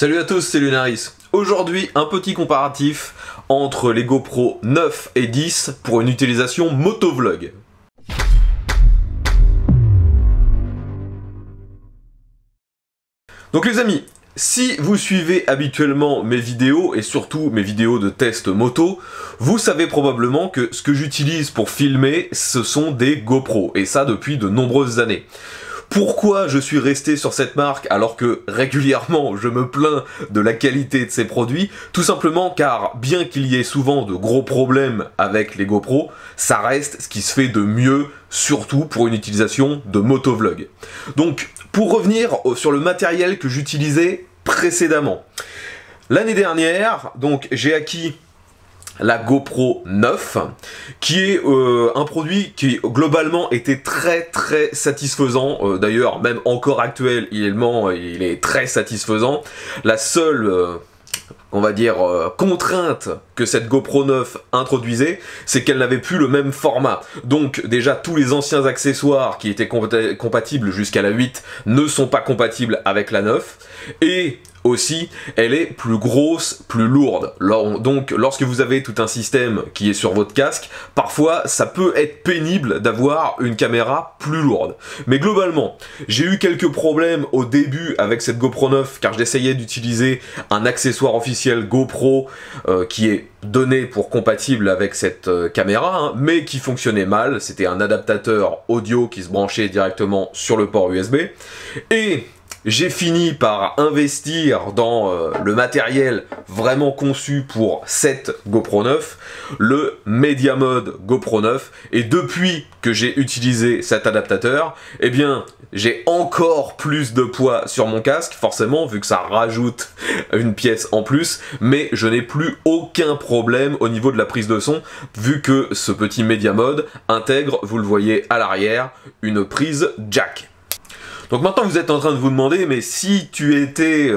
Salut à tous, c'est Lunaris. Aujourd'hui, un petit comparatif entre les GoPro 9 et 10 pour une utilisation motovlog. Donc les amis, si vous suivez habituellement mes vidéos, et surtout mes vidéos de test moto, vous savez probablement que ce que j'utilise pour filmer, ce sont des GoPro, et ça depuis de nombreuses années. Pourquoi je suis resté sur cette marque alors que régulièrement je me plains de la qualité de ces produits? Tout simplement car bien qu'il y ait souvent de gros problèmes avec les GoPro, ça reste ce qui se fait de mieux, surtout pour une utilisation de motovlog. Donc pour revenir sur le matériel que j'utilisais précédemment. L'année dernière, donc j'ai acquis la GoPro 9, qui est un produit qui globalement était très satisfaisant, d'ailleurs même encore actuellement il est très satisfaisant. La seule on va dire contrainte que cette GoPro 9 introduisait, c'est qu'elle n'avait plus le même format. Donc déjà tous les anciens accessoires qui étaient compatibles jusqu'à la 8 ne sont pas compatibles avec la 9, et aussi, elle est plus grosse, plus lourde. Donc, lorsque vous avez tout un système qui est sur votre casque, parfois, ça peut être pénible d'avoir une caméra plus lourde. Mais globalement, j'ai eu quelques problèmes au début avec cette GoPro 9, car j'essayais d'utiliser un accessoire officiel GoPro qui est donné pour compatible avec cette caméra, mais qui fonctionnait mal. C'était un adaptateur audio qui se branchait directement sur le port USB. Et j'ai fini par investir dans le matériel vraiment conçu pour cette GoPro 9, le Media Mode GoPro 9, et depuis que j'ai utilisé cet adaptateur, eh bien j'ai encore plus de poids sur mon casque, forcément vu que ça rajoute une pièce en plus, mais je n'ai plus aucun problème au niveau de la prise de son, vu que ce petit Media Mode intègre, vous le voyez à l'arrière, une prise jack. Donc maintenant vous êtes en train de vous demander, mais si tu étais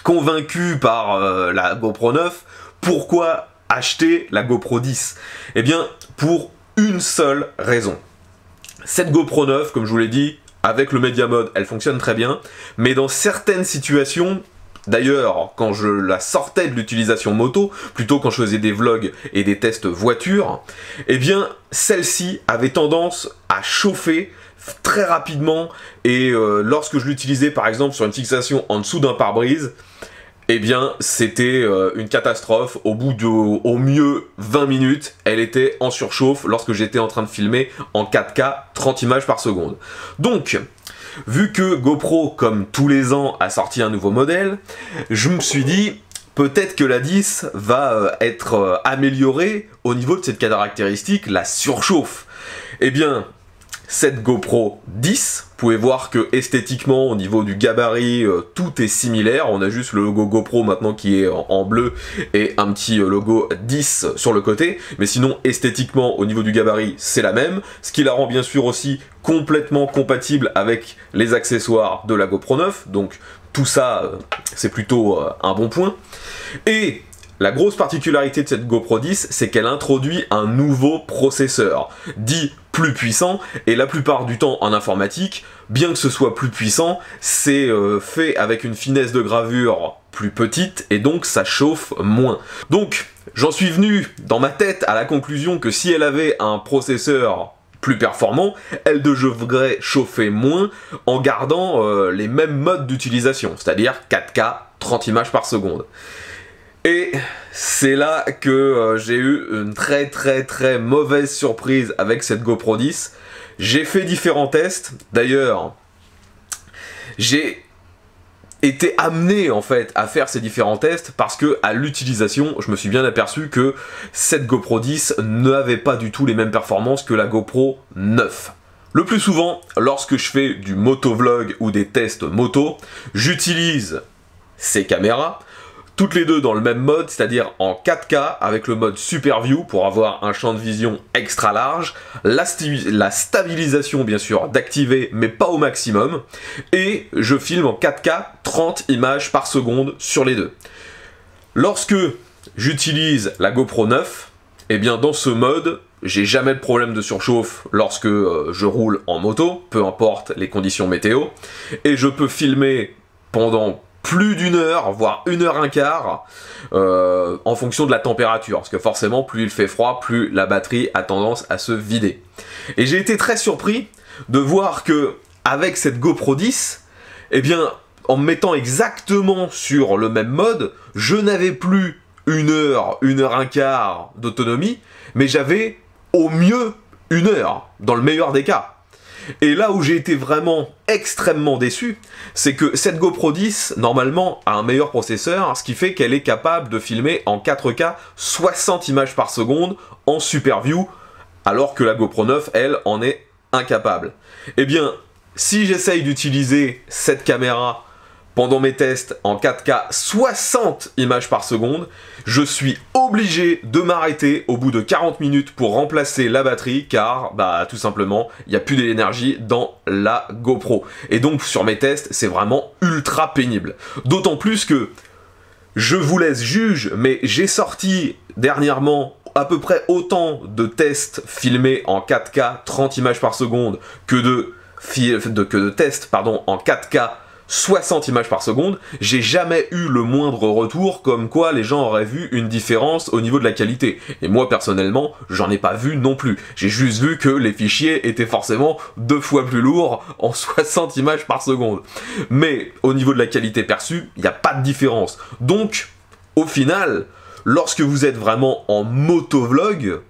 convaincu par la GoPro 9, pourquoi acheter la GoPro 10? Eh bien, pour une seule raison. Cette GoPro 9, comme je vous l'ai dit, avec le Media Mode, elle fonctionne très bien, mais dans certaines situations, d'ailleurs, quand je la sortais de l'utilisation moto, plutôt quand je faisais des vlogs et des tests voiture, eh bien, celle-ci avait tendance à chauffer très rapidement, et lorsque je l'utilisais par exemple sur une fixation en dessous d'un pare-brise, eh bien c'était une catastrophe. Au bout de au mieux 20 minutes, elle était en surchauffe lorsque j'étais en train de filmer en 4K 30 images par seconde. Donc vu que GoPro, comme tous les ans, a sorti un nouveau modèle, je me suis dit peut-être que la 10 va être améliorée au niveau de cette caractéristique, la surchauffe. Eh bien, cette GoPro 10, vous pouvez voir que esthétiquement, au niveau du gabarit, tout est similaire. On a juste le logo GoPro maintenant qui est en bleu et un petit logo 10 sur le côté. Mais sinon, esthétiquement, au niveau du gabarit, c'est la même. Ce qui la rend bien sûr aussi complètement compatible avec les accessoires de la GoPro 9. Donc tout ça, c'est plutôt un bon point. Et la grosse particularité de cette GoPro 10, c'est qu'elle introduit un nouveau processeur, dit plus puissant, et la plupart du temps en informatique, bien que ce soit plus puissant, c'est fait avec une finesse de gravure plus petite, et donc ça chauffe moins. Donc, j'en suis venu dans ma tête à la conclusion que si elle avait un processeur plus performant, elle devrait chauffer moins en gardant les mêmes modes d'utilisation, c'est-à-dire 4K, 30 images par seconde. Et c'est là que j'ai eu une très mauvaise surprise avec cette GoPro 10. J'ai fait différents tests, d'ailleurs j'ai été amené en fait à faire ces différents tests parce que à l'utilisation, je me suis bien aperçu que cette GoPro 10 n'avait pas du tout les mêmes performances que la GoPro 9. Le plus souvent, lorsque je fais du motovlog ou des tests moto, j'utilise ces caméras, toutes les deux dans le même mode, c'est-à-dire en 4K avec le mode Super View pour avoir un champ de vision extra large, la stabilisation bien sûr d'activer mais pas au maximum, et je filme en 4K 30 images par seconde sur les deux. Lorsque j'utilise la GoPro 9, eh bien dans ce mode, j'ai jamais de problème de surchauffe lorsque je roule en moto, peu importe les conditions météo, et je peux filmer pendant plus d'une heure, voire 1 h 15, en fonction de la température, parce que forcément, plus il fait froid, plus la batterie a tendance à se vider. Et j'ai été très surpris de voir que, avec cette GoPro 10, eh bien, en me mettant exactement sur le même mode, je n'avais plus 1 heure, 1 h 15 d'autonomie, mais j'avais au mieux 1 heure, dans le meilleur des cas. Et là où j'ai été vraiment extrêmement déçu, c'est que cette GoPro 10, normalement, a un meilleur processeur, ce qui fait qu'elle est capable de filmer en 4K 60 images par seconde en Super View, alors que la GoPro 9, elle, en est incapable. Eh bien, si j'essaye d'utiliser cette caméra pendant mes tests en 4K 60 images par seconde, je suis obligé de m'arrêter au bout de 40 minutes pour remplacer la batterie car, bah, tout simplement, il n'y a plus d'énergie dans la GoPro. Et donc, sur mes tests, c'est vraiment ultra pénible. D'autant plus que, je vous laisse juge, mais j'ai sorti dernièrement à peu près autant de tests filmés en 4K 30 images par seconde que de tests en 4K 60 images par seconde, j'ai jamais eu le moindre retour comme quoi les gens auraient vu une différence au niveau de la qualité. Et moi personnellement, j'en ai pas vu non plus. J'ai juste vu que les fichiers étaient forcément 2 fois plus lourds en 60 images par seconde. Mais au niveau de la qualité perçue, il n'y a pas de différence. Donc, au final, lorsque vous êtes vraiment en motovlog,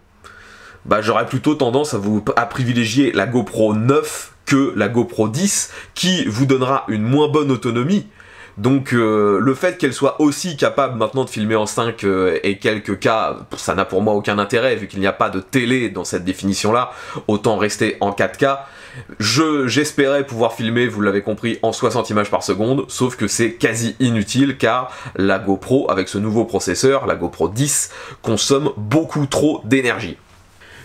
bah, j'aurais plutôt tendance à privilégier la GoPro 9 que la GoPro 10 qui vous donnera une moins bonne autonomie. Donc le fait qu'elle soit aussi capable maintenant de filmer en 5 et quelques K, ça n'a pour moi aucun intérêt vu qu'il n'y a pas de télé dans cette définition là, autant rester en 4K. J'espérais pouvoir filmer, vous l'avez compris, en 60 images par seconde, sauf que c'est quasi inutile car la GoPro avec ce nouveau processeur, la GoPro 10, consomme beaucoup trop d'énergie.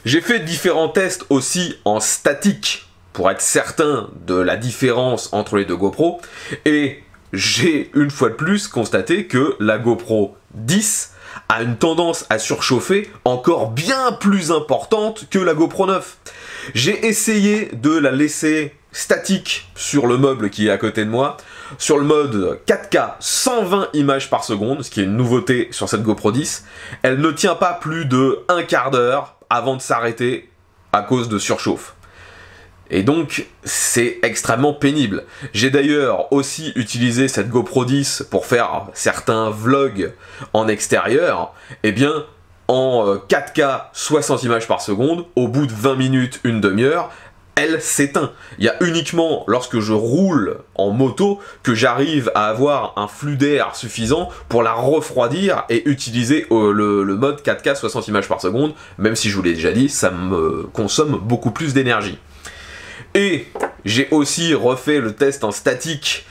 J'ai fait différents tests aussi en statique pour être certain de la différence entre les deux GoPro, et j'ai une fois de plus constaté que la GoPro 10 a une tendance à surchauffer encore bien plus importante que la GoPro 9. J'ai essayé de la laisser statique sur le meuble qui est à côté de moi, sur le mode 4K 120 images par seconde, ce qui est une nouveauté sur cette GoPro 10. Elle ne tient pas plus de un quart d'heure avant de s'arrêter à cause de surchauffe. Et donc, c'est extrêmement pénible. J'ai d'ailleurs aussi utilisé cette GoPro 10 pour faire certains vlogs en extérieur. Eh bien, en 4K 60 images par seconde, au bout de 20 minutes, une demi-heure, elle s'éteint. Il y a uniquement lorsque je roule en moto que j'arrive à avoir un flux d'air suffisant pour la refroidir et utiliser le mode 4K 60 images par seconde, même si je vous l'ai déjà dit, ça me consomme beaucoup plus d'énergie. Et j'ai aussi refait le test en statique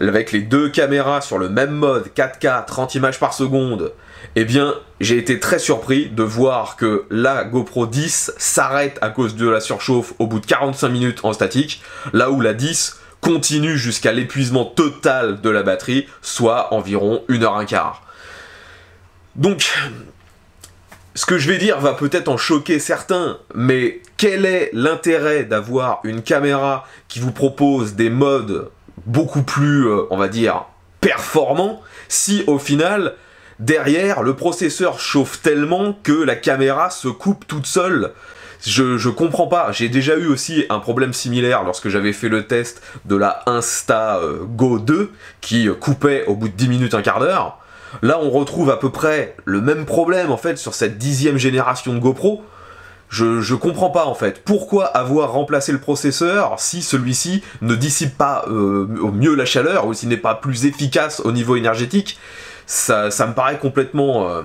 avec les deux caméras sur le même mode 4K 30 images par seconde. Eh bien, j'ai été très surpris de voir que la GoPro 10 s'arrête à cause de la surchauffe au bout de 45 minutes en statique, là où la 10 continue jusqu'à l'épuisement total de la batterie, soit environ 1 h 15. Donc, ce que je vais dire va peut-être en choquer certains, mais quel est l'intérêt d'avoir une caméra qui vous propose des modes beaucoup plus, on va dire, performants, si au final, derrière, le processeur chauffe tellement que la caméra se coupe toute seule? Je comprends pas. J'ai déjà eu aussi un problème similaire lorsque j'avais fait le test de la Instago 2 qui coupait au bout de 10 minutes, un quart d'heure. Là, on retrouve à peu près le même problème en fait sur cette 10e génération de GoPro. Je comprends pas en fait. Pourquoi avoir remplacé le processeur si celui-ci ne dissipe pas au mieux la chaleur ou s'il n'est pas plus efficace au niveau énergétique? Ça me paraît complètement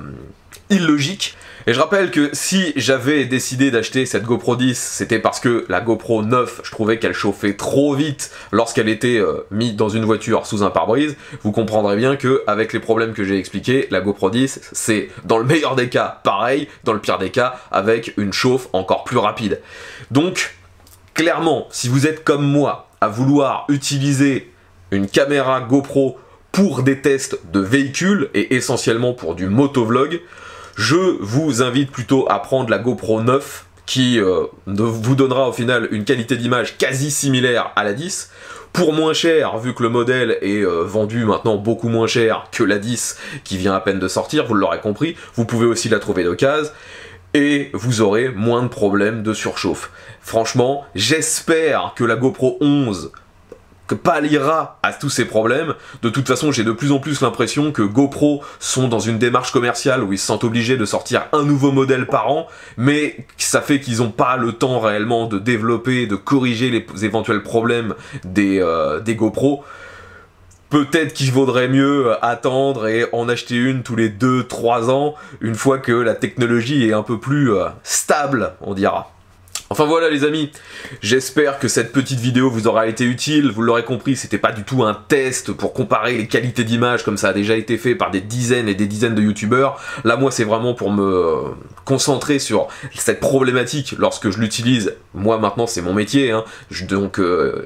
illogique. Et je rappelle que si j'avais décidé d'acheter cette GoPro 10, c'était parce que la GoPro 9, je trouvais qu'elle chauffait trop vite lorsqu'elle était mise dans une voiture sous un pare-brise. Vous comprendrez bien que avec les problèmes que j'ai expliqués, la GoPro 10, c'est dans le meilleur des cas pareil, dans le pire des cas avec une chauffe encore plus rapide. Donc, clairement, si vous êtes comme moi à vouloir utiliser une caméra GoPro pour des tests de véhicules et essentiellement pour du motovlog, je vous invite plutôt à prendre la GoPro 9 qui vous donnera au final une qualité d'image quasi similaire à la 10, pour moins cher, vu que le modèle est vendu maintenant beaucoup moins cher que la 10 qui vient à peine de sortir, vous l'aurez compris, vous pouvez aussi la trouver d'occasion, et vous aurez moins de problèmes de surchauffe. Franchement, j'espère que la GoPro 11 palliera à tous ces problèmes. De toute façon, j'ai de plus en plus l'impression que GoPro sont dans une démarche commerciale où ils se sentent obligés de sortir un nouveau modèle par an, mais ça fait qu'ils n'ont pas le temps réellement de développer, de corriger les éventuels problèmes des GoPro. Peut-être qu'il vaudrait mieux attendre et en acheter une tous les 2-3 ans, une fois que la technologie est un peu plus stable, on dira. Enfin voilà les amis, j'espère que cette petite vidéo vous aura été utile, vous l'aurez compris, c'était pas du tout un test pour comparer les qualités d'image comme ça a déjà été fait par des dizaines et des dizaines de youtubeurs. Là moi c'est vraiment pour me concentrer sur cette problématique lorsque je l'utilise. Moi maintenant c'est mon métier, hein. Donc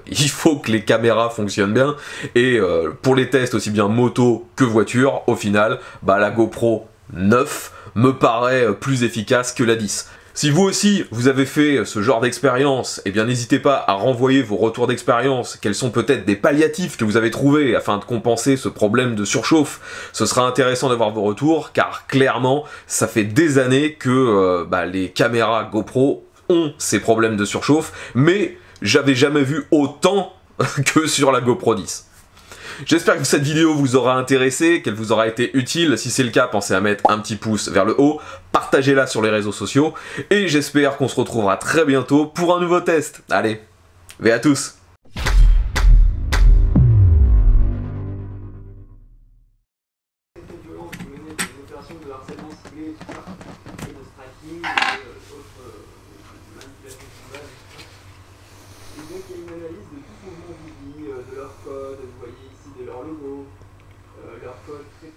il faut que les caméras fonctionnent bien, et pour les tests aussi bien moto que voiture, au final, bah la GoPro 9 me paraît plus efficace que la 10. Si vous aussi, vous avez fait ce genre d'expérience, eh bien n'hésitez pas à renvoyer vos retours d'expérience, quels sont peut-être des palliatifs que vous avez trouvés afin de compenser ce problème de surchauffe. Ce sera intéressant d'avoir vos retours, car clairement, ça fait des années que les caméras GoPro ont ces problèmes de surchauffe, mais j'avais jamais vu autant que sur la GoPro 10. J'espère que cette vidéo vous aura intéressé, qu'elle vous aura été utile. Si c'est le cas, pensez à mettre un petit pouce vers le haut, partagez-la sur les réseaux sociaux, et j'espère qu'on se retrouvera très bientôt pour un nouveau test. Allez, ve à tous! Et donc il y a une analyse de tout mouvement Vivi, de leur code, vous voyez ici de leur logo, leur code très